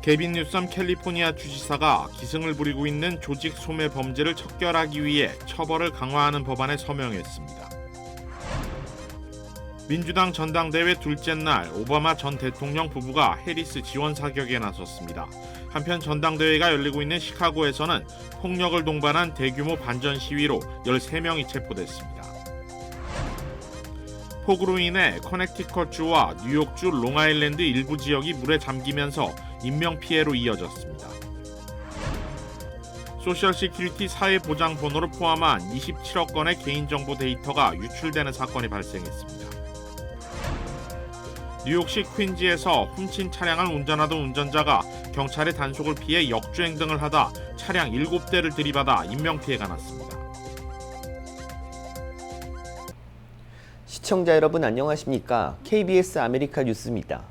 게빈 뉴섬 캘리포니아 주지사가 기승을 부리고 있는 조직 소매 범죄를 척결하기 위해 처벌을 강화하는 법안에 서명했습니다. 민주당 전당대회 둘째 날 오바마 전 대통령 부부가 해리스 지원 사격에 나섰습니다. 한편 전당대회가 열리고 있는 시카고에서는 폭력을 동반한 대규모 반전 시위로 13명이 체포됐습니다. 폭우로 인해 커넥티컷주와 뉴욕주 롱아일랜드 일부 지역이 물에 잠기면서 인명피해로 이어졌습니다. 소셜시큐리티 사회보장번호를 포함한 27억 건의 개인정보 데이터가 유출되는 사건이 발생했습니다. 뉴욕시 퀸즈에서 훔친 차량을 운전하던 운전자가 경찰의 단속을 피해 역주행 등을 하다 차량 7대를 들이받아 인명피해가 났습니다. 시청자 여러분 안녕하십니까? KBS 아메리카 뉴스입니다.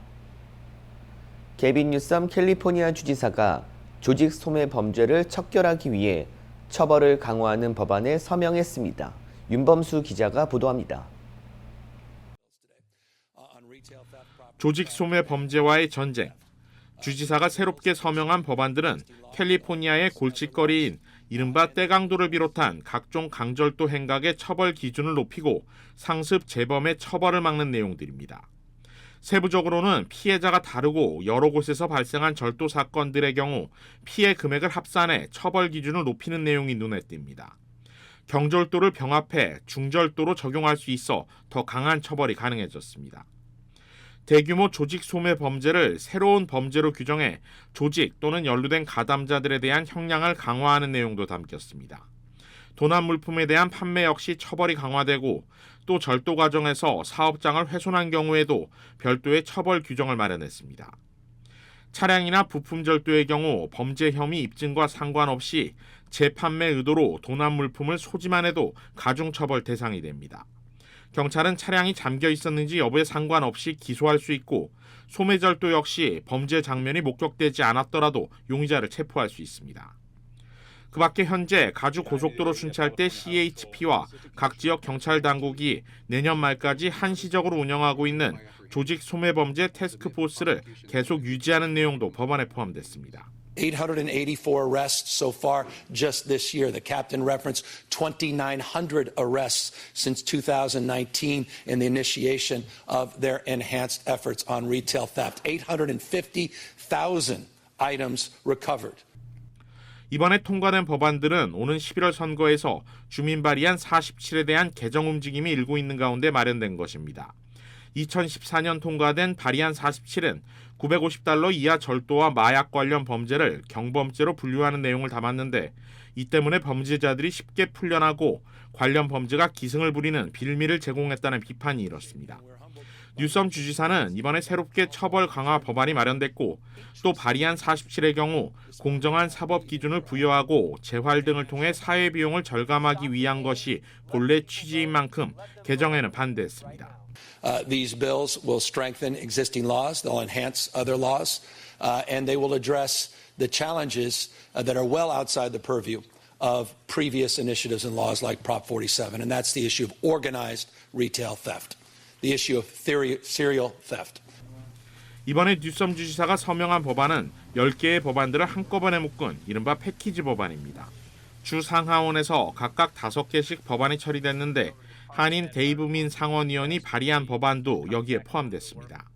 게빈 뉴섬 캘리포니아 주지사가 조직 소매 범죄를 척결하기 위해 처벌을 강화하는 법안에 서명했습니다. 윤범수 기자가 보도합니다. 조직 소매 범죄와의 전쟁. 주지사가 새롭게 서명한 법안들은 캘리포니아의 골칫거리인 이른바 떼강도를 비롯한 각종 강절도 행각의 처벌 기준을 높이고 상습 재범의 처벌을 막는 내용들입니다. 세부적으로는 피해자가 다르고 여러 곳에서 발생한 절도 사건들의 경우 피해 금액을 합산해 처벌 기준을 높이는 내용이 눈에 띕니다. 경절도를 병합해 중절도로 적용할 수 있어 더 강한 처벌이 가능해졌습니다. 대규모 조직 소매 범죄를 새로운 범죄로 규정해 조직 또는 연루된 가담자들에 대한 형량을 강화하는 내용도 담겼습니다. 도난 물품에 대한 판매 역시 처벌이 강화되고 또 절도 과정에서 사업장을 훼손한 경우에도 별도의 처벌 규정을 마련했습니다. 차량이나 부품 절도의 경우 범죄 혐의 입증과 상관없이 재판매 의도로 도난 물품을 소지만 해도 가중처벌 대상이 됩니다. 경찰은 차량이 잠겨 있었는지 여부에 상관없이 기소할 수 있고 소매절도 역시 범죄 장면이 목격되지 않았더라도 용의자를 체포할 수 있습니다. 그 밖에 현재 가주 고속도로 순찰 때 CHP와 각 지역 경찰 당국이 내년 말까지 한시적으로 운영하고 있는 조직 소매범죄 태스크포스를 계속 유지하는 내용도 법안에 포함됐습니다. 884 arrests so far just this year. The captain referenced 2,900 arrests since 2019 in the initiation of their enhanced efforts on retail theft. 850,000 items recovered. 이번에 통과된 법안들은 오는 11월 선거에서 주민 발의안 47에 대한 개정 움직임이 일고 있는 가운데 마련된 것입니다. 2014년 통과된 발의안 47은 $950 이하 절도와 마약 관련 범죄를 경범죄로 분류하는 내용을 담았는데 이 때문에 범죄자들이 쉽게 풀려나고 관련 범죄가 기승을 부리는 빌미를 제공했다는 비판이 일었습니다. 뉴섬 주지사는 이번에 새롭게 처벌 강화 법안이 마련됐고 또 발의안 47의 경우 공정한 사법 기준을 부여하고 재활 등을 통해 사회 비용을 절감하기 위한 것이 본래 취지인 만큼 개정에는 반대했습니다. These bills will strengthen existing laws, they'll enhance other laws, and they will address the challenges that are well outside the purview of previous initiatives and laws like Prop 47, and that's the issue of organized retail theft, the issue of serial theft. 이번에 뉴섬 주지사가 서명한 법안은 10개의 법안들을 한꺼번에 묶은 이른바 패키지 법안입니다. 주 상하원에서 각각 5개씩 법안이 처리됐는데 한인 데이브 민 상원의원이 발의한 법안도 여기에 포함됐습니다.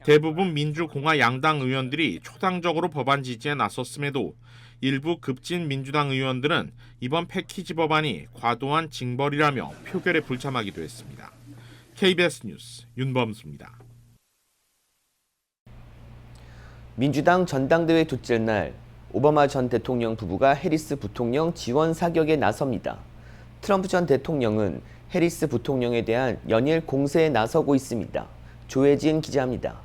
대부분 민주공화 양당 의원들이 초당적으로 법안 지지에 나섰음에도 일부 급진 민주당 의원들은 이번 패키지 법안이 과도한 징벌이라며 표결에 불참하기도 했습니다. KBS 뉴스 윤범수입니다. 민주당 전당대회 둘째 날 오바마 전 대통령 부부가 해리스 부통령 지원 사격에 나섭니다. 트럼프 전 대통령은 해리스 부통령에 대한 연일 공세에 나서고 있습니다. 조혜진 기자입니다.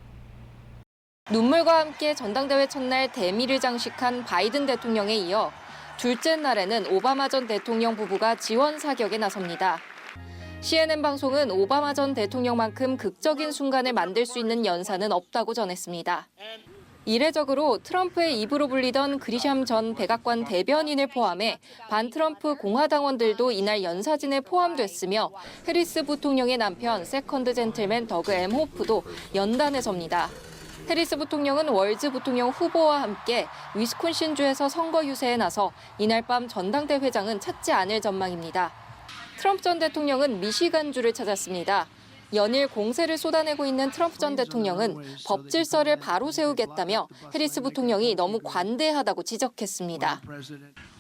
눈물과 함께 전당대회 첫날 대미를 장식한 바이든 대통령에 이어 둘째 날에는 오바마 전 대통령 부부가 지원 사격에 나섭니다. CNN 방송은 오바마 전 대통령만큼 극적인 순간을 만들 수 있는 연사는 없다고 전했습니다. 이례적으로 트럼프의 입으로 불리던 그리샴 전 백악관 대변인을 포함해 반트럼프 공화당원들도 이날 연사진에 포함됐으며 해리스 부통령의 남편 세컨드 젠틀맨 더그 M 호프도 연단에 섭니다. 해리스 부통령은 월즈 부통령 후보와 함께 위스콘신주에서 선거 유세에 나서 이날 밤 전당대회장은 찾지 않을 전망입니다. 트럼프 전 대통령은 미시간주를 찾았습니다. 연일 공세를 쏟아내고 있는 트럼프 전 대통령은 법 질서를 바로 세우겠다며 해리스 부통령이 너무 관대하다고 지적했습니다.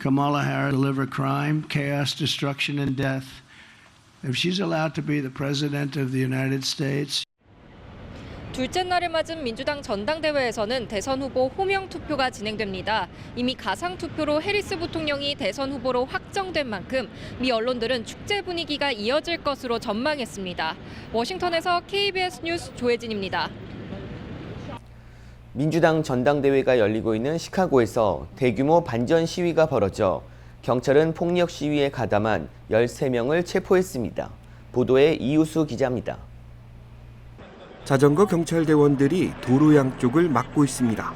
Kamala Harris deliver crime, chaos, destruction, and death. If she's allowed to be the president of the United States. 둘째 날을 맞은 민주당 전당대회에서는 대선 후보 호명 투표가 진행됩니다. 이미 가상 투표로 해리스 부통령이 대선 후보로 확정된 만큼 미 언론들은 축제 분위기가 이어질 것으로 전망했습니다. 워싱턴에서 KBS 뉴스 조혜진입니다. 민주당 전당대회가 열리고 있는 시카고에서 대규모 반전 시위가 벌어져 경찰은 폭력 시위에 가담한 13명을 체포했습니다. 보도에 이우수 기자입니다. 자전거 경찰대원들이 도로 양쪽을 막고 있습니다.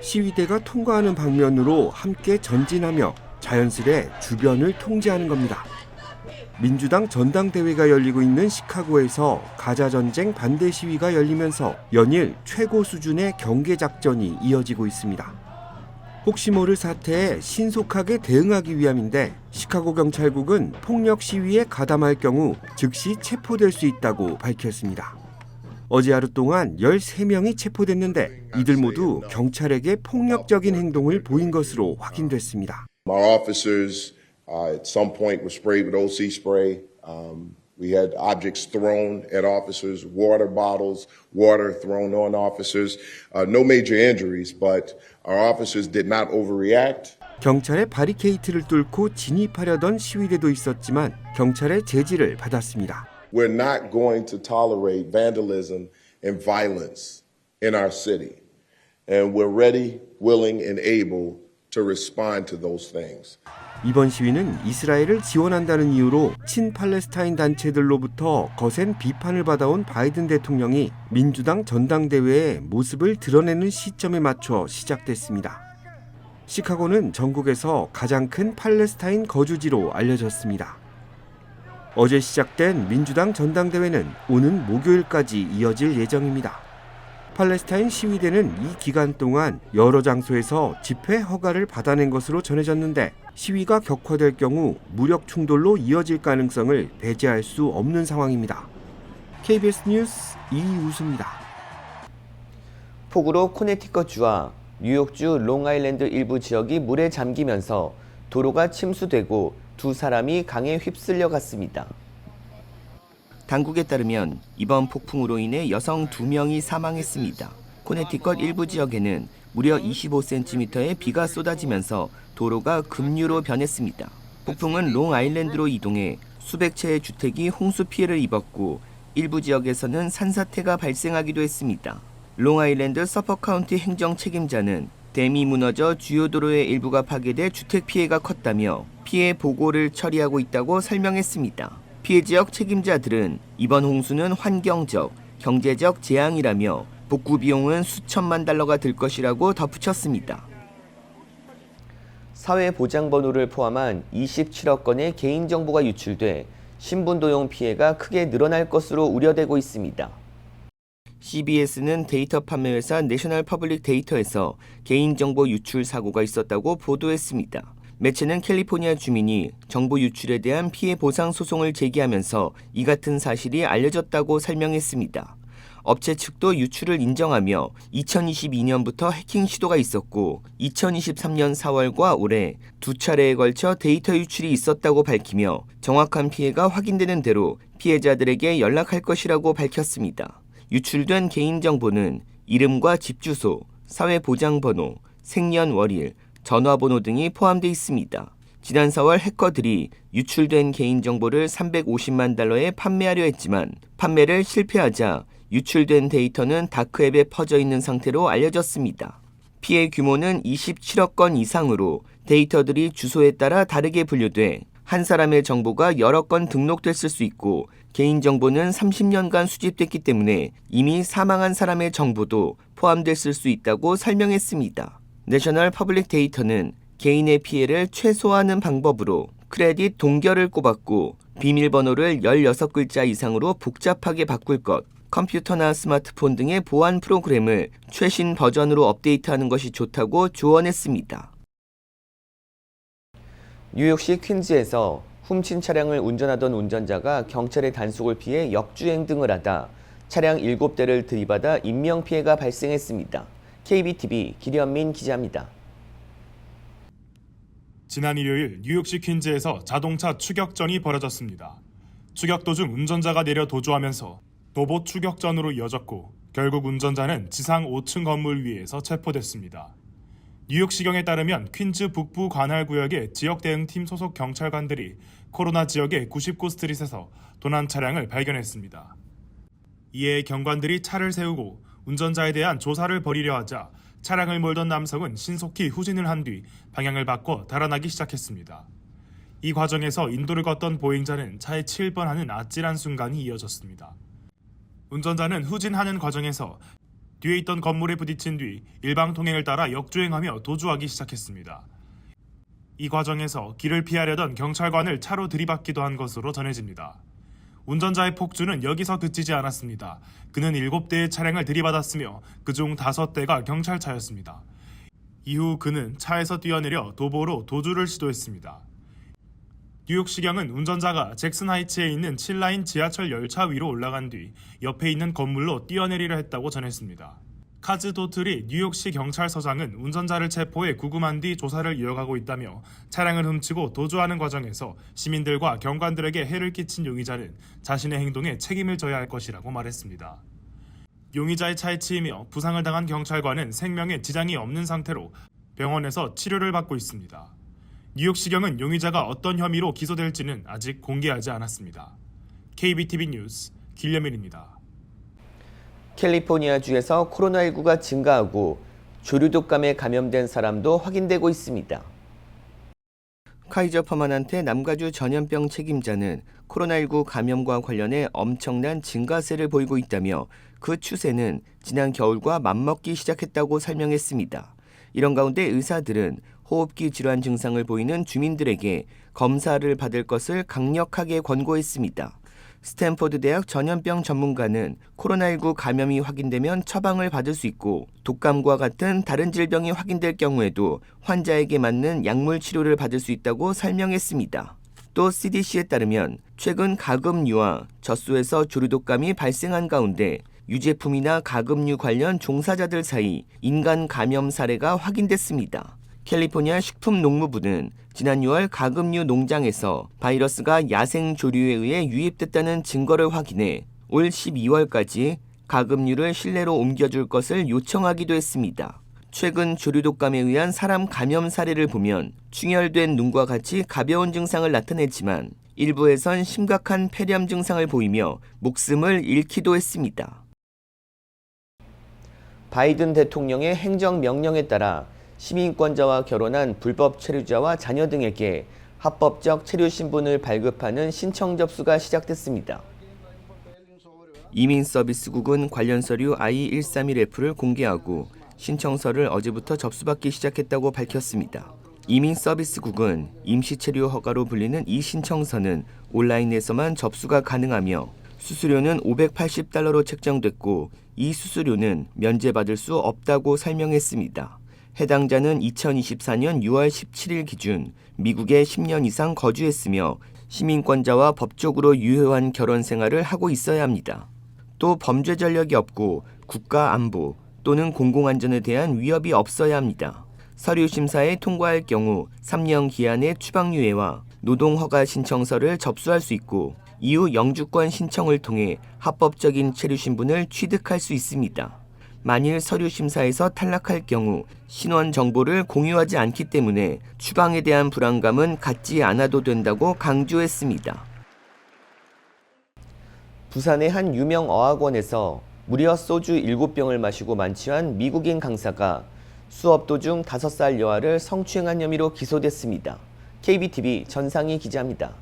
시위대가 통과하는 방면으로 함께 전진하며 자연스레 주변을 통제하는 겁니다. 민주당 전당대회가 열리고 있는 시카고에서 가자 전쟁 반대 시위가 열리면서 연일 최고 수준의 경계 작전이 이어지고 있습니다. 혹시 모를 사태에 신속하게 대응하기 위함인데 시카고 경찰국은 폭력 시위에 가담할 경우 즉시 체포될 수 있다고 밝혔습니다. 어제 하루 동안 13명이 체포됐는데 이들 모두 경찰에게 폭력적인 행동을 보인 것으로 확인됐습니다. Our officers at some point were sprayed with OC spray. We had objects thrown at officers, water bottles, water thrown on officers. No major injuries, but our officers did not overreact. 경찰의 바리케이트를 뚫고 진입하려던 시위대도 있었지만 경찰의 제지를 받았습니다. We're not going to tolerate vandalism and violence in our city. And we're ready, willing, and able to respond to those things. 이번 시위는 이스라엘을 지원한다는 이유로 친팔레스타인 단체들로부터 거센 비판을 받아온 바이든 대통령이 민주당 전당대회에 모습을 드러내는 시점에 맞춰 시작됐습니다. 시카고는 전국에서 가장 큰 팔레스타인 거주지로 알려졌습니다. 어제 시작된 민주당 전당대회는 오는 목요일까지 이어질 예정입니다. 팔레스타인 시위대는 이 기간 동안 여러 장소에서 집회 허가를 받아낸 것으로 전해졌는데 시위가 격화될 경우 무력 충돌로 이어질 가능성을 배제할 수 없는 상황입니다. KBS 뉴스 이우수입니다. 폭우로 코네티컷주와 뉴욕주 롱아일랜드 일부 지역이 물에 잠기면서 도로가 침수되고 두 사람이 강에 휩쓸려 갔습니다. 당국에 따르면 이번 폭풍으로 인해 여성 2명이 사망했습니다. 코네티컷 일부 지역에는 무려 25cm의 비가 쏟아지면서 도로가 급류로 변했습니다. 폭풍은 롱아일랜드로 이동해 수백 채의 주택이 홍수 피해를 입었고 일부 지역에서는 산사태가 발생하기도 했습니다. 롱아일랜드 서퍼 카운티 행정 책임자는 댐이 무너져 주요 도로의 일부가 파괴돼 주택 피해가 컸다며 피해 보고를 처리하고 있다고 설명했습니다. 피해 지역 책임자들은 이번 홍수는 환경적, 경제적 재앙이라며 복구 비용은 수천만 달러가 들 것이라고 덧붙였습니다. 사회보장번호를 포함한 27억 건의 개인정보가 유출돼 신분도용 피해가 크게 늘어날 것으로 우려되고 있습니다. CBS는 데이터 판매회사 내셔널 퍼블릭 데이터에서 개인정보 유출 사고가 있었다고 보도했습니다. 매체는 캘리포니아 주민이 정보 유출에 대한 피해 보상 소송을 제기하면서 이 같은 사실이 알려졌다고 설명했습니다. 업체 측도 유출을 인정하며 2022년부터 해킹 시도가 있었고 2023년 4월과 올해 두 차례에 걸쳐 데이터 유출이 있었다고 밝히며 정확한 피해가 확인되는 대로 피해자들에게 연락할 것이라고 밝혔습니다. 유출된 개인정보는 이름과 집 주소, 사회보장번호, 생년월일, 전화번호 등이 포함되어 있습니다. 지난 4월 해커들이 유출된 개인정보를 350만 달러에 판매하려 했지만 판매를 실패하자 유출된 데이터는 다크웹에 퍼져 있는 상태로 알려졌습니다. 피해 규모는 27억 건 이상으로 데이터들이 주소에 따라 다르게 분류돼 한 사람의 정보가 여러 건 등록됐을 수 있고 개인정보는 30년간 수집됐기 때문에 이미 사망한 사람의 정보도 포함됐을 수 있다고 설명했습니다. 내셔널 퍼블릭 데이터는 개인의 피해를 최소화하는 방법으로 크레딧 동결을 꼽았고 비밀번호를 16글자 이상으로 복잡하게 바꿀 것, 컴퓨터나 스마트폰 등의 보안 프로그램을 최신 버전으로 업데이트하는 것이 좋다고 조언했습니다. 뉴욕시 퀸즈에서 훔친 차량을 운전하던 운전자가 경찰의 단속을 피해 역주행 등을 하다 차량 7대를 들이받아 인명피해가 발생했습니다. KBTV 김현민 기자입니다. 지난 일요일 뉴욕시 퀸즈에서 자동차 추격전이 벌어졌습니다. 추격 도중 운전자가 내려 도주하면서 도보 추격전으로 이어졌고 결국 운전자는 지상 5층 건물 위에서 체포됐습니다. 뉴욕시경에 따르면 퀸즈 북부 관할 구역의 지역 대응팀 소속 경찰관들이 코로나 지역의 99스트릿에서 도난 차량을 발견했습니다. 이에 경관들이 차를 세우고 운전자에 대한 조사를 벌이려 하자 차량을 몰던 남성은 신속히 후진을 한 뒤 방향을 바꿔 달아나기 시작했습니다. 이 과정에서 인도를 걷던 보행자는 차에 치일 뻔하는 아찔한 순간이 이어졌습니다. 운전자는 후진하는 과정에서 뒤에 있던 건물에 부딪힌 뒤 일방통행을 따라 역주행하며 도주하기 시작했습니다. 이 과정에서 길을 피하려던 경찰관을 차로 들이받기도 한 것으로 전해집니다. 운전자의 폭주는 여기서 그치지 않았습니다. 그는 7대의 차량을 들이받았으며 그중 5대가 경찰차였습니다. 이후 그는 차에서 뛰어내려 도보로 도주를 시도했습니다. 뉴욕시경은 운전자가 잭슨 하이츠에 있는 7라인 지하철 열차 위로 올라간 뒤 옆에 있는 건물로 뛰어내리려 했다고 전했습니다. 카즈 도틀이 뉴욕시 경찰서장은 운전자를 체포해 구금한 뒤 조사를 이어가고 있다며 차량을 훔치고 도주하는 과정에서 시민들과 경관들에게 해를 끼친 용의자는 자신의 행동에 책임을 져야 할 것이라고 말했습니다. 용의자의 차에 치이며 부상을 당한 경찰관은 생명에 지장이 없는 상태로 병원에서 치료를 받고 있습니다. 뉴욕시경은 용의자가 어떤 혐의로 기소될지는 아직 공개하지 않았습니다. KBTV 뉴스 김현민입니다. 캘리포니아주에서 코로나19가 증가하고 조류독감에 감염된 사람도 확인되고 있습니다. 카이저 퍼머넌트 남가주 전염병 책임자는 코로나19 감염과 관련해 엄청난 증가세를 보이고 있다며 그 추세는 지난 겨울과 맞먹기 시작했다고 설명했습니다. 이런 가운데 의사들은 호흡기 질환 증상을 보이는 주민들에게 검사를 받을 것을 강력하게 권고했습니다. 스탠포드 대학 전염병 전문가는 코로나19 감염이 확인되면 처방을 받을 수 있고 독감과 같은 다른 질병이 확인될 경우에도 환자에게 맞는 약물 치료를 받을 수 있다고 설명했습니다. 또 CDC에 따르면 최근 가금류와 젖소에서 조류독감이 발생한 가운데 유제품이나 가금류 관련 종사자들 사이 인간 감염 사례가 확인됐습니다. 캘리포니아 식품농무부는 지난 6월 가금류 농장에서 바이러스가 야생 조류에 의해 유입됐다는 증거를 확인해 올 12월까지 가금류를 실내로 옮겨줄 것을 요청하기도 했습니다. 최근 조류독감에 의한 사람 감염 사례를 보면 충혈된 눈과 같이 가벼운 증상을 나타냈지만 일부에선 심각한 폐렴 증상을 보이며 목숨을 잃기도 했습니다. 바이든 대통령의 행정명령에 따라 시민권자와 결혼한 불법 체류자와 자녀 등에게 합법적 체류 신분을 발급하는 신청 접수가 시작됐습니다. 이민서비스국은 관련 서류 I-131F를 공개하고 신청서를 어제부터 접수받기 시작했다고 밝혔습니다. 이민서비스국은 임시체류 허가로 불리는 이 신청서는 온라인에서만 접수가 가능하며 수수료는 $580로 책정됐고 이 수수료는 면제받을 수 없다고 설명했습니다. 해당자는 2024년 6월 17일 기준 미국에 10년 이상 거주했으며 시민권자와 법적으로 유효한 결혼 생활을 하고 있어야 합니다. 또 범죄 전력이 없고 국가 안보 또는 공공안전에 대한 위협이 없어야 합니다. 서류 심사에 통과할 경우 3년 기한의 추방유예와 노동허가 신청서를 접수할 수 있고 이후 영주권 신청을 통해 합법적인 체류 신분을 취득할 수 있습니다. 만일 서류 심사에서 탈락할 경우 신원 정보를 공유하지 않기 때문에 추방에 대한 불안감은 갖지 않아도 된다고 강조했습니다. 부산의 한 유명 어학원에서 무려 소주 7병을 마시고 만취한 미국인 강사가 수업 도중 5살 여아를 성추행한 혐의로 기소됐습니다. KBTV 전상희 기자입니다.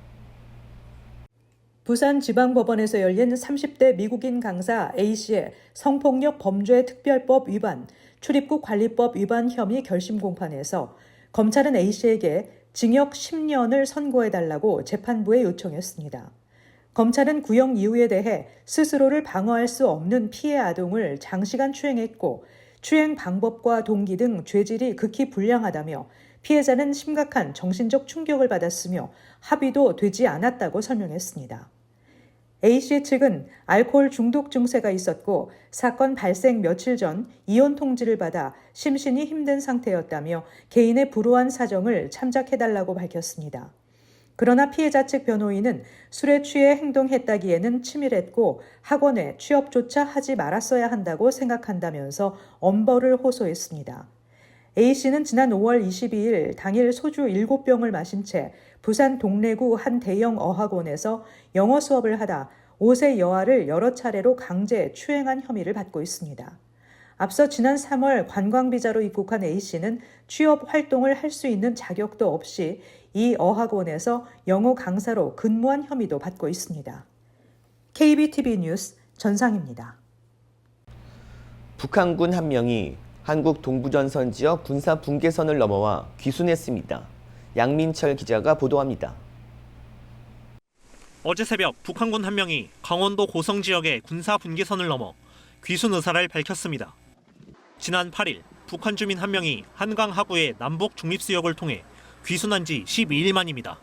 부산지방법원에서 열린 30대 미국인 강사 A씨의 성폭력 범죄 특별법 위반, 출입국 관리법 위반 혐의 결심 공판에서 검찰은 A씨에게 징역 10년을 선고해달라고 재판부에 요청했습니다. 검찰은 구형 이유에 대해 스스로를 방어할 수 없는 피해 아동을 장시간 추행했고 추행 방법과 동기 등 죄질이 극히 불량하다며 피해자는 심각한 정신적 충격을 받았으며 합의도 되지 않았다고 설명했습니다. A씨 측은 알코올 중독 증세가 있었고 사건 발생 며칠 전 이혼 통지를 받아 심신이 힘든 상태였다며 개인의 불우한 사정을 참작해달라고 밝혔습니다. 그러나 피해자 측 변호인은 술에 취해 행동했다기에는 치밀했고 학원에 취업조차 하지 말았어야 한다고 생각한다면서 엄벌을 호소했습니다. A씨는 지난 5월 22일 당일 소주 7병을 마신 채 부산 동래구 한 대형 어학원에서 영어 수업을 하다 5세 여아를 여러 차례로 강제 추행한 혐의를 받고 있습니다. 앞서 지난 3월 관광비자로 입국한 A씨는 취업 활동을 할 수 있는 자격도 없이 이 어학원에서 영어 강사로 근무한 혐의도 받고 있습니다. KBTV 뉴스 전상입니다. 북한군 한 명이 한국 동부전선 지역 군사 분계선을 넘어와 귀순했습니다. 양민철 기자가 보도합니다. 어제 새벽 북한군 한 명이 강원도 고성 지역의 군사 분계선을 넘어 귀순 의사를 밝혔습니다. 지난 8일 북한 주민 한 명이 한강 하구의 남북 중립수역을 통해 귀순한 지 12일 만입니다.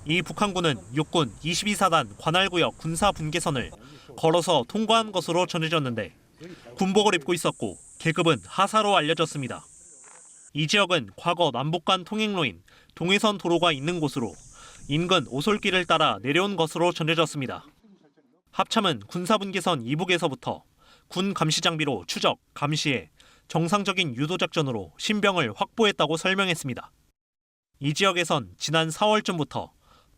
이 북한군은 육군 22사단 관할구역 군사 분계선을 걸어서 통과한 것으로 전해졌는데 군복을 입고 있었고 계급은 하사로 알려졌습니다. 이 지역은 과거 남북 간 통행로인 동해선 도로가 있는 곳으로 인근 오솔길을 따라 내려온 것으로 전해졌습니다. 합참은 군사분계선 이북에서부터 군 감시 장비로 추적, 감시해 정상적인 유도작전으로 신병을 확보했다고 설명했습니다. 이 지역에선 지난 4월쯤부터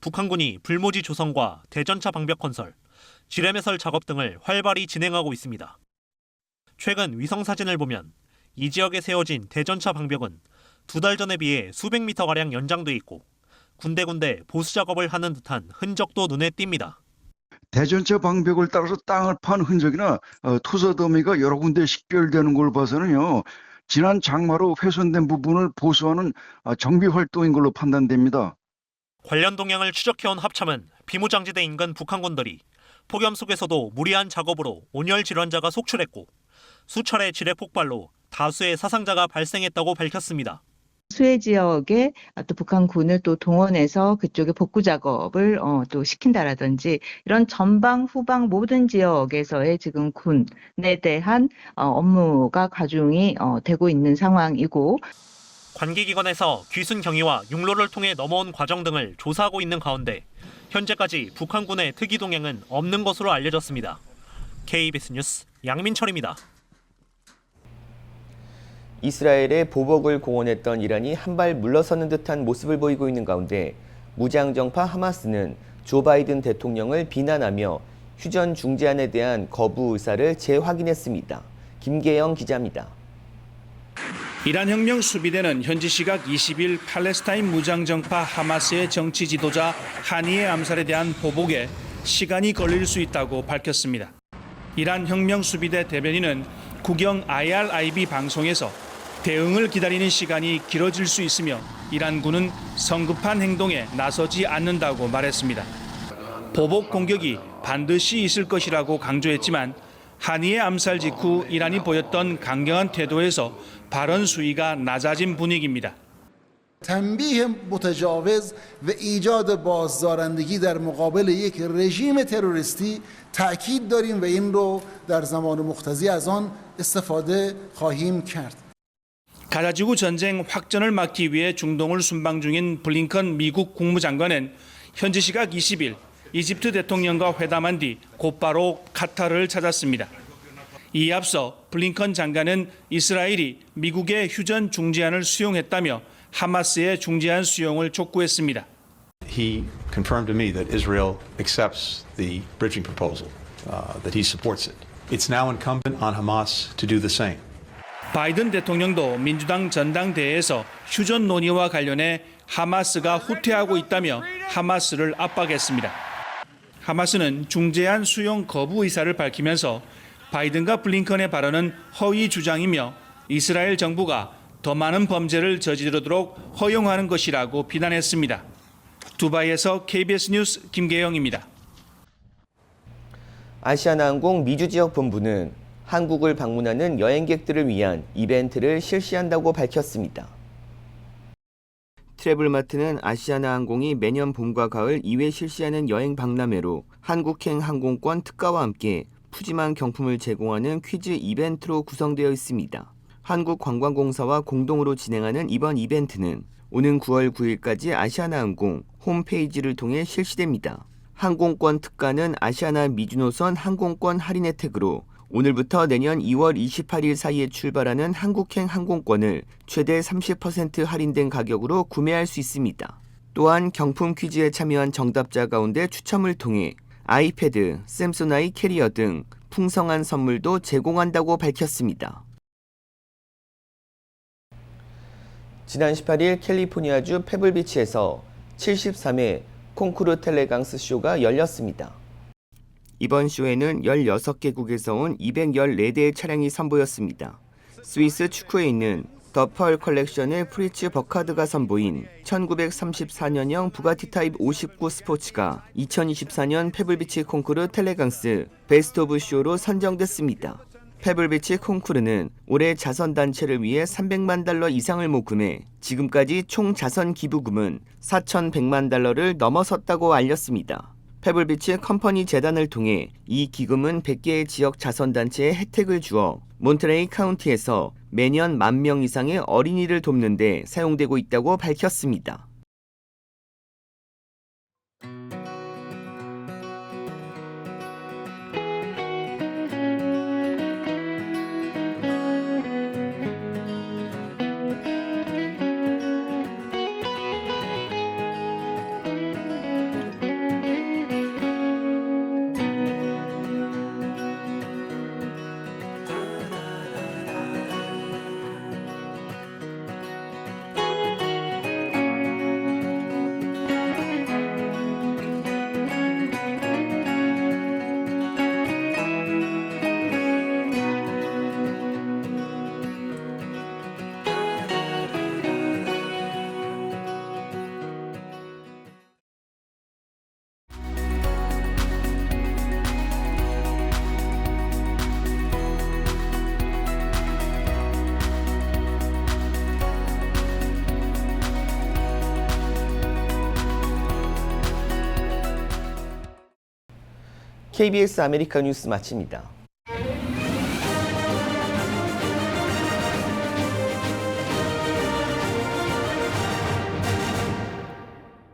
북한군이 불모지 조성과 대전차 방벽 건설, 지뢰매설 작업 등을 활발히 진행하고 있습니다. 최근 위성사진을 보면 이 지역에 세워진 대전차 방벽은 2달 전에 비해 수백 미터가량 연장돼 있고 군데군데 보수 작업을 하는 듯한 흔적도 눈에 띕니다. 대전차 방벽을 따라서 땅을 판 흔적이나 투사 더미가 여러 군데 식별되는 걸 봐서는요. 지난 장마로 훼손된 부분을 보수하는 정비 활동인 걸로 판단됩니다. 관련 동향을 추적해온 합참은 비무장지대 인근 북한군들이 폭염 속에서도 무리한 작업으로 온열 질환자가 속출했고 수차례 지뢰 폭발로 다수의 사상자가 발생했다고 밝혔습니다. 수해 지역에 또 북한군을 또 동원해서 그쪽에 복구 작업을 또 시킨다라든지 이런 전방 후방 모든 지역에서의 지금 군에 대한 업무가 가중이 되고 있는 상황이고 관계기관에서 귀순 경위와 육로를 통해 넘어온 과정 등을 조사하고 있는 가운데 현재까지 북한군의 특이 동향은 없는 것으로 알려졌습니다. KBS 뉴스 양민철입니다. 이스라엘에 보복을 공언했던 이란이 한 발 물러서는 듯한 모습을 보이고 있는 가운데 무장정파 하마스는 조 바이든 대통령을 비난하며 휴전 중재안에 대한 거부 의사를 재확인했습니다. 김계영 기자입니다. 이란 혁명 수비대는 현지 시각 20일 팔레스타인 무장정파 하마스의 정치 지도자 하니의 암살에 대한 보복에 시간이 걸릴 수 있다고 밝혔습니다. 이란 혁명 수비대 대변인은 국영 IRIB 방송에서 대응을 기다리는 시간이 길어질 수 있으며 이란군은 성급한 행동에 나서지 않는다고 말했습니다. 보복 공격이 반드시 있을 것이라고 강조했지만 하니의 암살 직후 이란이 보였던 강경한 태도에서 발언 수위가 낮아진 분위기입니다. تنبیه متجاوز و ایجاد بازدارندگی در مقابل یک رژیم تروریستی تأکید داریم و این رو در زمان مقتضی از آن استفاده خواهیم کرد. 가자지구 전쟁 확전을 막기 위해 중동을 순방 중인 블링컨 미국 국무장관은 현지 시각 20일 이집트 대통령과 회담한 뒤 곧바로 카타르를 찾았습니다. 이에 앞서 블링컨 장관은 이스라엘이 미국의 휴전 중재안을 수용했다며 하마스의 중재안 수용을 촉구했습니다. He confirmed to me that Israel accepts the bridging proposal, that he supports it. It's now incumbent on Hamas to do the same. 바이든 대통령도 민주당 전당대회에서 휴전 논의와 관련해 하마스가 후퇴하고 있다며 하마스를 압박했습니다. 하마스는 중재안 수용 거부 의사를 밝히면서 바이든과 블링컨의 발언은 허위 주장이며 이스라엘 정부가 더 많은 범죄를 저지르도록 허용하는 것이라고 비난했습니다. 두바이에서 KBS 뉴스 김계영입니다. 아시아나항공 미주 지역 본부는 한국을 방문하는 여행객들을 위한 이벤트를 실시한다고 밝혔습니다. 트래블마트는 아시아나항공이 매년 봄과 가을 2회 실시하는 여행 박람회로 한국행 항공권 특가와 함께 푸짐한 경품을 제공하는 퀴즈 이벤트로 구성되어 있습니다. 한국관광공사와 공동으로 진행하는 이번 이벤트는 오는 9월 9일까지 아시아나항공 홈페이지를 통해 실시됩니다. 항공권 특가는 아시아나 미주노선 항공권 할인 혜택으로 오늘부터 내년 2월 28일 사이에 출발하는 한국행 항공권을 최대 30% 할인된 가격으로 구매할 수 있습니다. 또한 경품 퀴즈에 참여한 정답자 가운데 추첨을 통해 아이패드, 샘소나이 캐리어 등 풍성한 선물도 제공한다고 밝혔습니다. 지난 18일 캘리포니아주 페블비치에서 73회 콩쿠르 텔레강스 쇼가 열렸습니다. 이번 쇼에는 16개국에서 온 214대의 차량이 선보였습니다. 스위스 축구에 있는 더 펄 컬렉션의 프리츠 버카드가 선보인 1934년형 부가티 타입 59 스포츠가 2024년 페블비치 콩쿠르 텔레강스 베스트 오브 쇼로 선정됐습니다. 페블비치 콩쿠르는 올해 자선단체를 위해 $300만 이상을 모금해 지금까지 총 자선 기부금은 $4,100만 넘어섰다고 알렸습니다. 페블비치 컴퍼니 재단을 통해 이 기금은 100개의 지역 자선단체에 혜택을 주어 몬트레이 카운티에서 매년 10,000명 이상의 어린이를 돕는 데 사용되고 있다고 밝혔습니다. KBS 아메리카 뉴스 마칩니다.